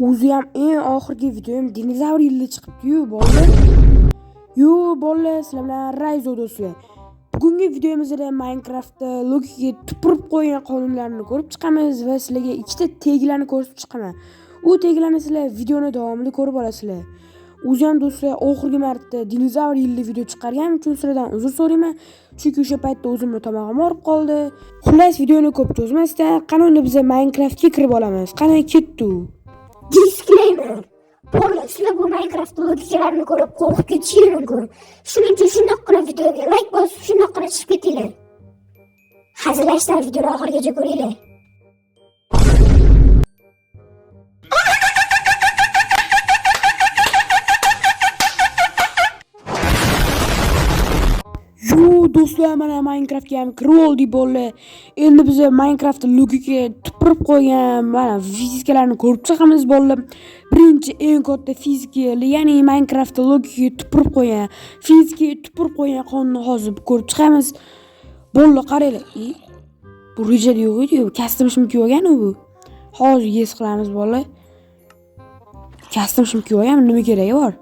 O'zi ham eng oxirgi videom dinozavr yilida chiqibdi-yu, bolalar. Yo, bolalar, sizlar bilan Rayzo do'stlar. Bugungi videomizda Minecraftda logikaga tupurib qo'ygan qonunlarni ko'rib chiqamiz va sizlarga ikkita teglarni ko'rsatib chiqaman. U teglarni sizlar videoni davomida ko'rib olasizlar. O'zi ham do'stlar, oxirgi marta dinozavr yilida video chiqarganim uchun sizlardan uzr so'rayman, chunki o'sha paytda o'zimni tomog'im og'rib qoldi. Xullas, videoni ko'p cho'zmasdan, qani unda biz Minecraftga kirib olamiz. Qani ketdi. Disclaimer. Bolalar, sizlar bu Minecraft logikalarni ko'rib qo'rqib ketishingiz mumkin. Shuning uchun shundoqqina videoga like bosib, shundoqqina chiqib ketinglar. Hazillashdan videoni oxirigacha ko'ringlar. Yo do'stlar, mana Minecraftga ham kirib oldik bolalar. Endi biz Minecraft logikaga tupurib qo'ygan mana fizikalarni ko'rib chiqamiz bolalar. Birinchi eng katta fizika, ya'ni Minecraft logikaga tupurib qo'ygan, fizikaga tupurib qo'ygan qonunni hozir ko'rib chiqamiz. Bolalar qaranglar. Bu rejada yo'q edi, custom shimki olgan u bu. Hozir yes qilamiz bolalar. Custom shimki olgan, nima keragi bor?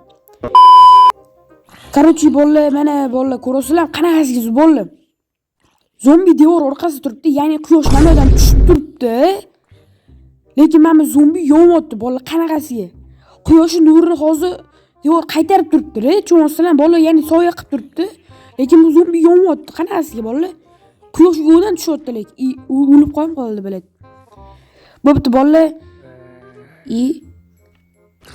Короче, bolalar, mana bolalar ko'rasizlar, qanaqasiz bolalar. Zombi devor orqasida turibdi, ya'ni quyosh mana yerdan tushib turibdi. Lekin mana zombi yonyapti bolalar, qanaqasiga. Quyoshning nurini hozir devor qaytarib turibdi, tushunasizlar bolalar, ya'ni soya qilib turibdi. Lekin bu zombi yonyapti, qanaqasiga bolalar. Quyosh yo'qdan tushyapti, lekin o'lib qoldi biladi. Bo'pti bolalar.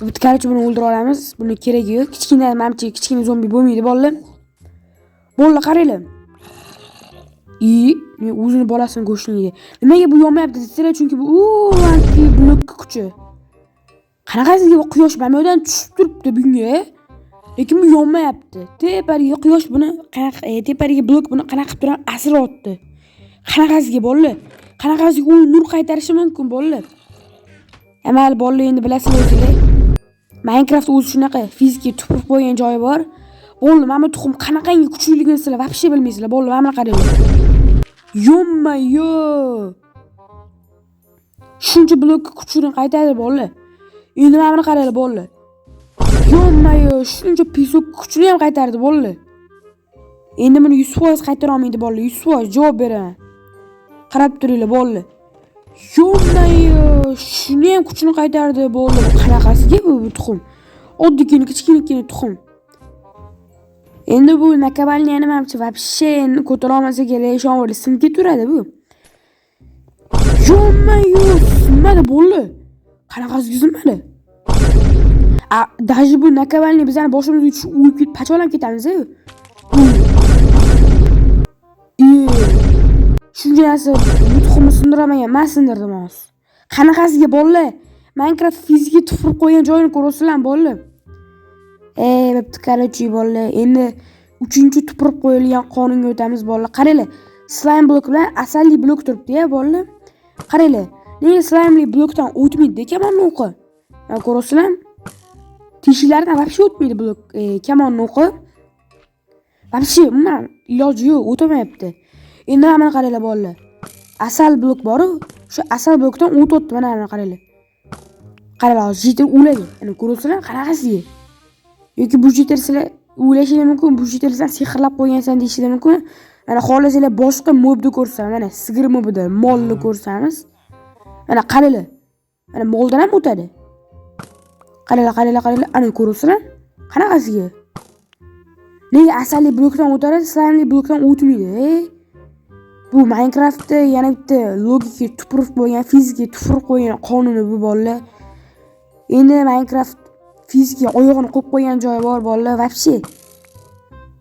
Bitkarchi buni o'ldira olamiz. Buni keragi yo'q. Kichkina mamchi, kichkina zombi bo'lmaydi bolalar. Bolalar qaranglar. Men o'zini bolasini go'shtini yeydi. Nimaga bu yonmayapti desizlar, chunki bu anti-blok kuchi. Qanaqasiga quyosh mana yerdan tushib turibdi bunga. Lekin bu yonmayapti. Tepariga quyosh buni qanaqa, tepariga blok buni qanaqa qilib turib asrayapti. Qanaqasiga bolalar? Qanaqasiga u nur qaytarishi mumkin bolalar? Amal bolalar, endi bilasizlar o'zingizlar. Minecraft o'zi shunaqa fizikaga tupurib qo'ygan joyi bor. Bolalar, mana tuxum qanaqangi kuchliligini sizlar vobshe bilmaysizlar. Bolalar, mana qaranglar. Yommayo. Shuncha blok kuchini qaytardi bolalar. Endi mana qaranglar bolalar. Yommayo, shuncha pisok kuchini ham qaytardi bolalar. Endi buni 100% qaytara olmaydi bolalar. 100% javob beraman. Qarab turinglar bolalar. Yommayo, shuni ham kuchini qaytardi bolalar. Qanaqasiga bu tuxum? Oddiygina kichkina tuxum. Endi bu nakabalni yana mamchi vobshe ko'tara olmasa kerak, shomil sinib ketaveradi bu. Yommayo, sinmadi bolalar. Qanaqasiga sinmadi? Даже bu nakabalni bizani boshimizga tushib o'yib pachoqlab ketamiz-ku. Shuncha narsa bu tuxumni sindiramagan, men sindirdim hozir. Qanaqasiga bolalar? Minecraft fizikaga tupurib qo'ygan joyini ko'rasizlar bolalar. Bo'pti, qarangchi bolalar. Endi 3-chi tupurib qo'yilgan qonunga o'tamiz bolalar. Qaranglar. Slime blok bilan asalli blok turibdi-ya bolalar. Qaranglar. Nega slimeli blokdan o'tmaydi kamonni o'qi? Mana ko'rasizlar? Teshiklardan vobshe o'tmaydi blok, kamonni o'qi. Vobshe umuman iloji yo'q, o'tamayapti. Endi mana qaranglar bolalar. Asal blok bor-ku, shu asal blokdan o'tibdi, mana qaranglar. Qaranglar, jitir o'ladi. Ana ko'rasizlar qanaqasiga? Yoki bu jitirsizlar o'ylashingiz mumkin, bu jitirsizlar sehrlab qo'ygansan deyishingiz mumkin. Mana xohlasanglar boshqa mobni ko'rsam, mana sigir mobida molni ko'rsamiz. Mana qaranglar. Mana moldan ham o'tadi. Qaranglar. Ana ko'rasizlar? Qanaqasiga? Nega asalli blokdan o'tadi, slimeli blokdan o'tmaydi? Bu Minecraftda yana bitta logikaga tupurib qo'ygan, fizikaga tupurib qo'ygan qonuni bu bolalar. Endi Minecraft fizika oyog'ini qo'yib qo'ygan joyi bor bolalar, vobshe.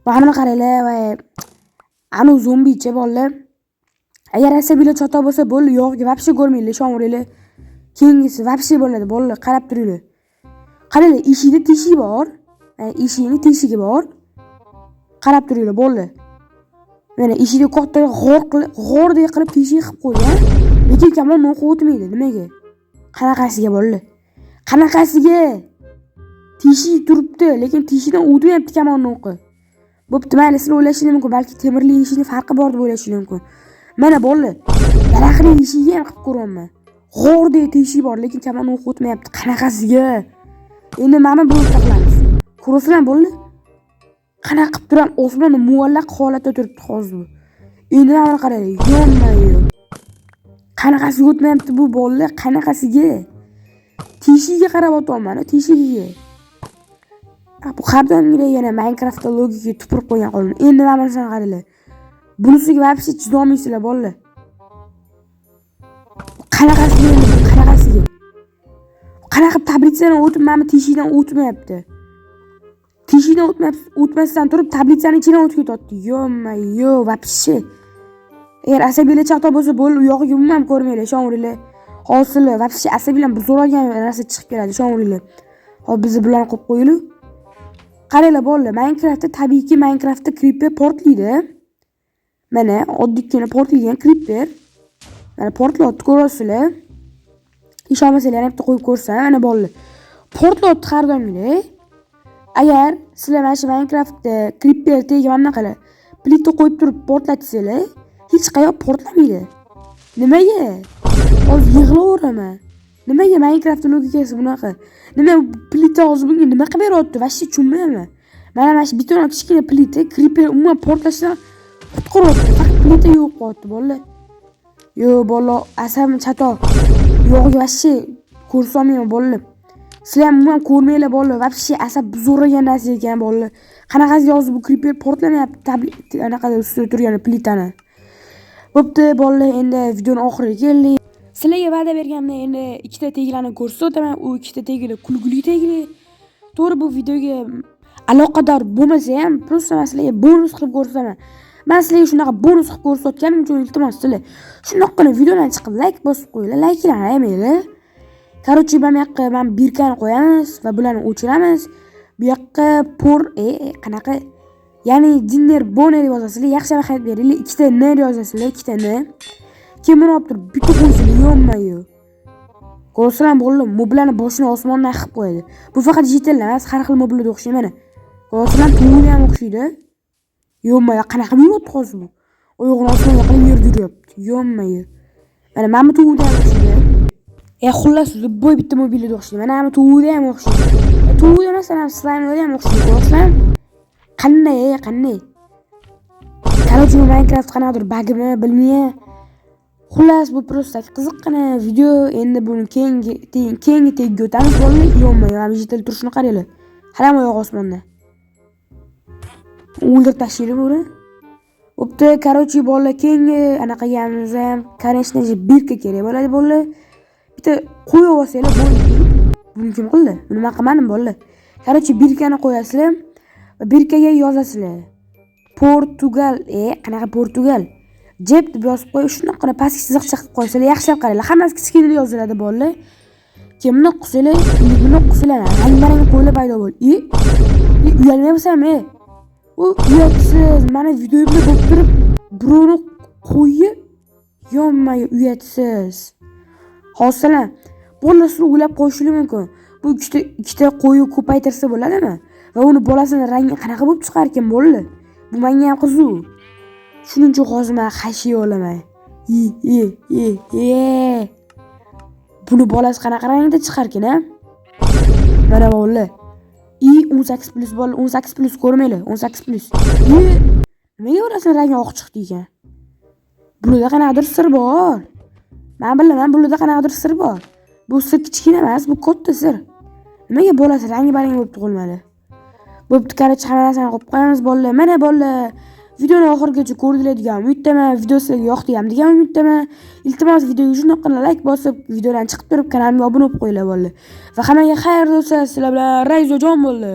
Mana qaranglar va anu zombicha bolalar. Agar asabiylar chatoq bo'lsa, bo'ldi, yog'iga vobshe ko'rmaylar, shomurlar. Keyingisi vobshe bo'ladi bolalar, qarab turinglar. Qaranglar, eshikda teshik bor. Eshikning teshigi bor. Qarab turinglar bolalar. Mana eshikda katta g'ordek qilib teshik qilib qo'ygan. Lekin kamon o'qib o'tmaydi. Nimaga? Qanaqasiga bolalar? Qanaqasiga? Teshik turibdi, lekin teshikdan o'tmayapti kamonni o'qi. Bo'pti, mayli, sizlar o'ylashingiz mumkin, balki temirli eshikning farqi bor deb o'ylashingiz mumkin. Mana bolalar, daraxtning eshigiga ham qilib ko'ryapman. g'ordek teshik bor, lekin kaman o'q o'tmayapti. Qanaqasiga? Endi mana bu qilamiz. Ko'rasizlarmi bo'ldi? Qanaqa qilib turam, osmonda muallaq holatda turibdi hozir bu. Endi mana qaraylik. Yonmayo. Qanaqasiga o'tmayapti bu bolalar? Qanaqasiga? Teshigiga qarab o'tyapman, teshigiga. Bu qardongilar yana Minecraftda logika tupurib qo'ygan qolin. Endi mana shuni qaranglar. Bunisiga вообще chidolmaysizlar bolalar. Qanaqasiga? Qanaqa tablitsadan o'tib, mana teshikdan o'tmayapti. Teshikdan o'tmasdan turib, tablitsaning ichidan o'tib ketyapti. Yo, вообще. Agar asabiylar chaqda bo'lsa, bo'ldi, u yog'iga umuman ko'rmanglar, ishoninglar. Hosili вообще asabiylar zo'ragan narsa chiqib keladi, ishoninglar. Hop biz bularni qo'yib qo'yaylik. Qaranglar bolalar, Minecraftda tabiiyki Minecraftda creeper portlaydi. Mana oddiygina portlaydigan creeper. Mana portlayotdi, ko'rasizlar. Ishonmasanglar ham bitta qo'yib ko'rsam, mana bolalar. Portlayotdi har doimgidek. Agar sizlar mana shu Minecraftda creeper tegiga mana qilib, plita qo'yib turib portlatsanglar, hech qayoq portlamaydi. Nimaga? Hozir yig'laveraman. Nimaga Minecraft logikasi bunaqa? Nima plita hozir bunga nima qilib beryapti? Vashti tushunmayman. Mana shu beton kichkina plita creeper umuman portlashdan qutqaryapti. Faqat plita yo'q qilyapti bolalar. Yo bola, asabim chatoq. Yo'g'iga vashti ko'rsamayman bolalar. Sizlar ham umuman ko'rmanglar bolalar. Vashti asab zo'ragan narsa ekan bolalar. Qanaqasiga hozir bu creeper portlamayapti, anaqada ustida turgan plitani. Bo'pti bolalar, endi videoning oxiriga keldik. Sizlarga va'da berganimda endi ikkita teglarni ko'rsataman. U ikkita teglar kulguli teglar. To'g'ri bu videoga aloqador bo'lmasa ham, prosta sizlarga bonus qilib ko'rsataman. Men sizlarga shunaqa bonus qilib ko'rsatganim uchun iltimos sizlar shunaqana videodan chiqib like bosib qo'yinglar, likelarni ayamanglar. Короче, bu yoqqa men birkani qo'yamiz va bularni o'chiramiz. Bu yoqqa qanaqa? Ya'ni dinner boner yozasizlar, yaxshi vaqt beringlar. Ikkita n yozasizlar, ikkita n. Kim buni olib turib bitta qo'ysizlar, yo'qmayo. Ko'rsalam bo'ldi, moblarni boshini osmondan qilib qo'yadi. Bu faqat jetellar emas, har xil moblarga o'xshaydi mana. Ko'rsalam to'g'ri ham o'xshaydi. Yo'qmayo, qanaqa yuribdi hozir bu? Oyog'ini osmonga qilib yerda yuryapti. Yo'qmayo. Mana mana to'g'ri ham o'xshaydi. Xullas, boy bitta mobilga o'xshaydi. Mana mana to'g'ri ham o'xshaydi. To'g'ri emas, mana slime ham o'xshaydi. Ko'rsalam qanday? Короче, Minecraft qanaqadir bug'imi bilmayman. Xullas, bu prosta qiziqqina video. Endi buni keyingi tegga o'tamiz bolalar. Yo'qmayo, mana jetel turishini qaranglar. Haram oyoq osmonda. O'ldirib tashlaylik buni. Bo'pti, короче, bolalar keyingi anaqaganimiz ham, конечно же, birka kerak bo'ladi bolalar. Bitta qo'yib olsanglar bo'ldi. Buni kim qildi? Buni men qilmadim bolalar. Короче, birkani qo'yasizlar va birkaga yozasizlar. Portugal, qanaqa Portugal? Jeb deb yozib qo'yib, shunaqana pastga chiziqcha qilib qo'ysanglar, yaxshilab qaranglar. Hammasi kichkina yoziladi bolalar. Kimni qilsanglar, buni qilsanglar, rang-barang qo'ylar paydo bo'ldi. Uyalmayapsam, u uyatsiz. Mana videoyimda bo'lib turib, birovni qo'yib yonmay uyatsiz. Hozirlar, bolasini o'ylab qo'yishingiz mumkin. Bu ikkita qo'yib ko'paytirsa bo'ladimi? Va uni bolasini rangi qanaqa bo'lib chiqar ekan bolalar? Bu menga ham qiziq. Shuning uchun hozir men xashiy olaman. Buni bolasi qanaqa rangda chiqar ekan, ha? Mana bolalar. 18+ bola, 18+ ko'rmanglar, 18+. Nimaga bolasini rangi oq chiqdi ekan? Bunda qanaqadir sir bor. Men bilaman, bunda qanaqadir sir bor. Bu sir kichkina emas, bu katta sir. Nimaga bolasi rangi-barang bo'lib tug'ilmadi? Bo'pti, qarich hamma narsani qo'yib qo'yamiz bolalar. Mana bolalar, videoni oxirigacha ko'rdinglar degan umiddaman. Video sizlarga yoqdi ham degan umiddaman. Iltimos videoga shundoqqina like bosib, videodan chiqib turib kanalimga obuna bo'lib qo'yinglar bolalar. Va hammaga xayr do'stlar, sizlar bilan Rayzojon bo'ldi.